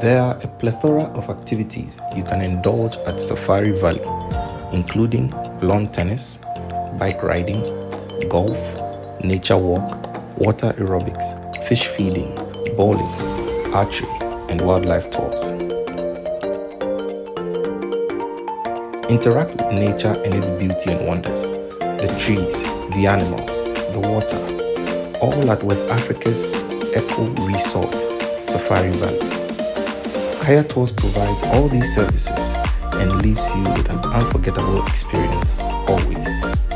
There are a plethora of activities you can indulge at Safari Valley, including lawn tennis, bike riding, golf, nature walk, water aerobics, fish feeding, bowling, archery, and wildlife tours. Interact with nature and its beauty and wonders, the trees, the animals, the water, all at West Africa's Eco Resort, Safari Valley. Kaya Tours provides all these services and leaves you with an unforgettable experience always.